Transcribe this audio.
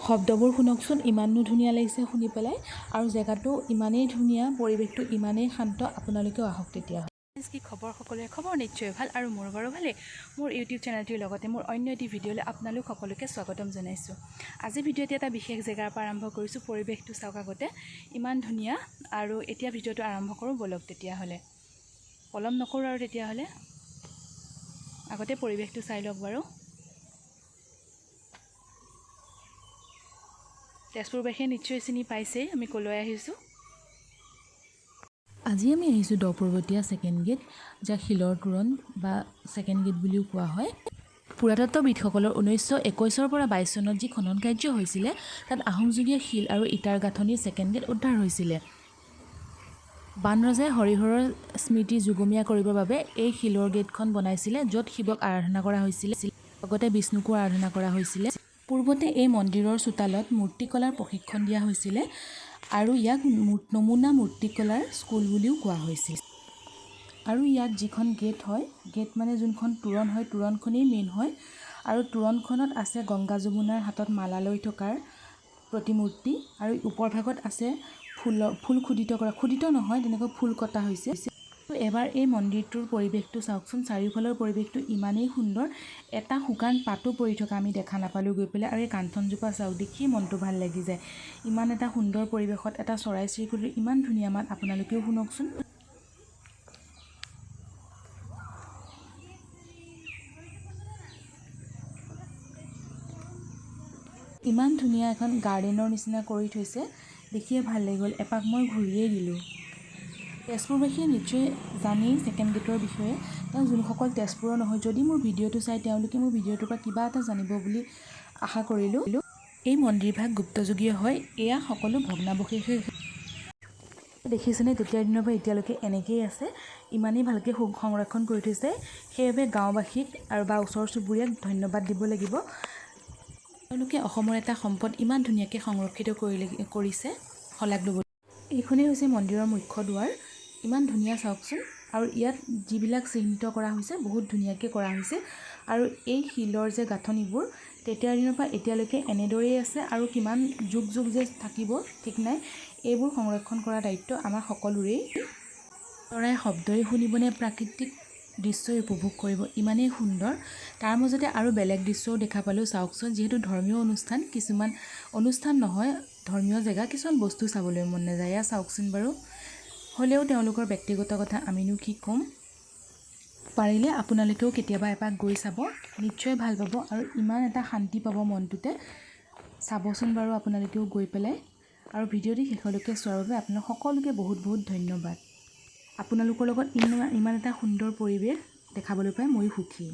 শব্দবোৰ শুনকচোন, ইমানো ধুনীয়া লাগিছে শুনি পেলাই, আৰু জেগাটো ইমানেই ধুনীয়া, পৰিৱেশটো ইমানেই শান্ত। আপোনালোকেও আহক তেতিয়া। কি খবৰ সকলোৰে? খবৰ নিশ্চয় ভাল, আৰু মোৰ বাৰু ভালেই। মোৰ ইউটিউব চেনেলটিৰ লগতে মোৰ অন্য এটি ভিডিঅ'লৈ আপোনালোক সকলোকে স্বাগতম জনাইছোঁ। আজি ভিডিঅ'টি এটা বিশেষ জেগাৰ পৰা আৰম্ভ কৰিছোঁ। পৰিৱেশটো চাওক আগতে, ইমান ধুনীয়া। আৰু এতিয়া ভিডিঅ'টো আৰম্ভ কৰোঁ ব'লক তেতিয়াহ'লে। পলম নকৰোঁ আৰু তেতিয়াহ'লে, আগতে পৰিৱেশটো চাই লওক বাৰু। তেজপুৰবাসীয়ে নিশ্চয় চিনি পাইছেই আমি ক'লৈ আহিছোঁ। আজি আমি আহিছোঁ দ-পাৰ্বতীয়া ছেকেণ্ড গেট, যাক শিলৰ তোৰণ বা ছেকেণ্ড গেট বুলিও কোৱা হয়। পুৰাতত্ত্ববিদসকলৰ 1921 পৰা 22 চনত যি খনন কাৰ্য হৈছিলে, তাত আহোমযুগীয় শিল আৰু ইটাৰ গাঁথনিৰ ছেকেণ্ড গেট উদ্ধাৰ হৈছিলে। বানৰজাই হৰিহৰৰ স্মৃতি যুগমীয়া কৰিবৰ বাবে এই শিলৰ গেটখন বনাইছিলে, য'ত শিৱক আৰাধনা কৰা হৈছিলে, লগতে বিষ্ণুকো আৰাধনা কৰা হৈছিলে। পূৰ্বতে এই মন্দিৰৰ চোতালত মূৰ্তিকলাৰ প্ৰশিক্ষণ দিয়া হৈছিলে, আৰু ইয়াক নমুনা মূৰ্তিকলাৰ স্কুল বুলিও কোৱা হৈছিল। আৰু ইয়াত যিখন গেট হয়, গেট মানে যোনখন তোৰণ হয়, তোৰণখনেই মেইন হয়। আৰু তোৰণখনত আছে গংগা যমুনাৰ হাতত মালা লৈ থকাৰ প্ৰতিমূৰ্তি, আৰু ওপৰ ভাগত আছে ফুল খোদিত নহয়, তেনেকৈ ফুল কটা হৈছে। এবাৰ এই মন্দিৰটোৰ পৰিৱেশটো চাওকচোন, চাৰিওফালৰ পৰিৱেশটো ইমানেই সুন্দৰ। এটা শুকান পাতো পৰি থকা আমি দেখা নাপালোঁ গৈ পেলাই। আৰু এই কাঞ্চনজোপা চাওক, দেখিয়ে মনটো ভাল লাগি যায়। ইমান এটা সুন্দৰ পৰিৱেশত এটা চৰাই চিৰিকটিৰ ইমান ধুনীয়া মাত, আপোনালোকেও শুনকচোন। ইমান ধুনীয়া এখন গাৰ্ডেনৰ নিচিনা কৰি থৈছে, দেখিয়ে ভাল লাগি গ'ল। এপাক মই ঘূৰিয়েই দিলোঁ। তেজপুৰবাসীয়ে নিশ্চয় জানেই ছেকেণ্ড গেটৰ বিষয়ে। তেওঁ যোনসকল তেজপুৰৰ নহয়, যদি মোৰ ভিডিঅ'টো চাই তেওঁলোকে মোৰ ভিডিঅ'টোৰ পৰা কিবা এটা জানিব বুলি আশা কৰিলোঁ। এই মন্দিৰভাগ গুপ্তযুগীয় হয়। এয়া সকলো ভগ্নাৱশেষে দেখিছেনে, তেতিয়াৰ দিনৰ পৰা এতিয়ালৈকে এনেকেই আছে। ইমানেই ভালকৈ সংৰক্ষণ কৰি থৈছে, সেইবাবে গাঁওবাসীক আৰু বা ওচৰ চুবুৰীয়াক ধন্যবাদ দিব লাগিব। তেওঁলোকে অসমৰ এটা সম্পদ ইমান ধুনীয়াকৈ সংৰক্ষিত কৰিছে, শলাগ ল'ব। এইখনেই হৈছে মন্দিৰৰ মুখ্য দুৱাৰ। ইমান ধুনীয়া চাওকচোন। আৰু ইয়াত যিবিলাক চিহ্নিত কৰা হৈছে, বহুত ধুনীয়াকৈ কৰা হৈছে। আৰু এই শিলৰ যে গাঁথনিবোৰ, তেতিয়াৰ দিনৰ পৰা এতিয়ালৈকে এনেদৰেই আছে, আৰু কিমান যুগ যুগ যে থাকিব ঠিক নাই। এইবোৰ সংৰক্ষণ কৰাৰ দায়িত্ব আমাৰ সকলোৰেই। চৰাই শব্দই শুনিবনে, প্ৰাকৃতিক দৃশ্যই উপভোগ কৰিব, ইমানেই সুন্দৰ। তাৰ মাজতে আৰু বেলেগ দৃশ্যও দেখা পালোঁ চাওকচোন। যিহেতু ধৰ্মীয় অনুষ্ঠান, কিছুমান অনুষ্ঠান নহয়, ধৰ্মীয় জেগা, কিছুমান বস্তু চাবলৈ মন নাযায়। এয়া চাওকচোন বাৰু। হ'লেও তেওঁলোকৰ ব্যক্তিগত কথা, আমিনো কি ক'ম। পাৰিলে আপোনালোকেও কেতিয়াবা এপাক গৈ চাব, নিশ্চয় ভাল পাব, আৰু ইমান এটা শান্তি পাব মনটোতে। চাবচোন বাৰু আপোনালোকেও গৈ পেলাই। আৰু ভিডিঅ'টি শেষলৈকে চোৱাৰ বাবে আপোনালোক সকলোকে বহুত বহুত ধন্যবাদ। আপোনালোকৰ লগত ইমান এটা সুন্দৰ পৰিৱেশ দেখাবলৈ পাই ময়ো সুখী।